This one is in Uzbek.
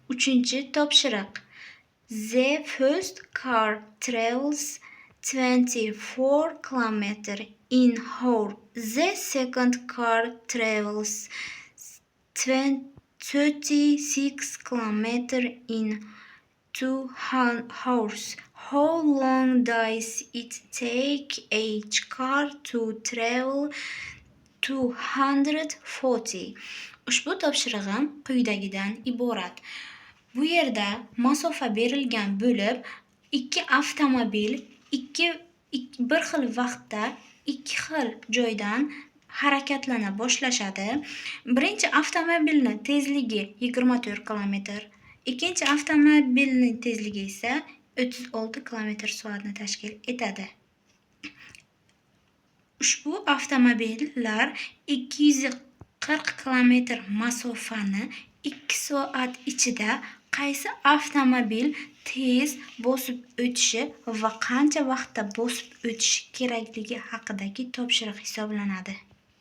Uchinchi topshiriq. The first car travels 24 kilometers in hour. The second car travels 36 kilometers in 2 hours. How long does it take each car to travel 240? Ushbu topshirig'im quyidagidan iborat. Bu yerda masofa berilgan bo'lib, ikki avtomobil bir xil vaqtda ikki xil joydan harakatlana boshlashadi. Birinchi avtomobilning tezligi 24 kilometr, ikkinchi avtomobilning tezligi esa 36 km/soatni tashkil etadi. Ushbu avtomobillar 240 kilometr masofani 2 soat ichida qaysi avtomobil tez bosib o'tishi va qancha vaqtda bosib o'tishi kerakligi haqidagi topshiriq hisoblanadi.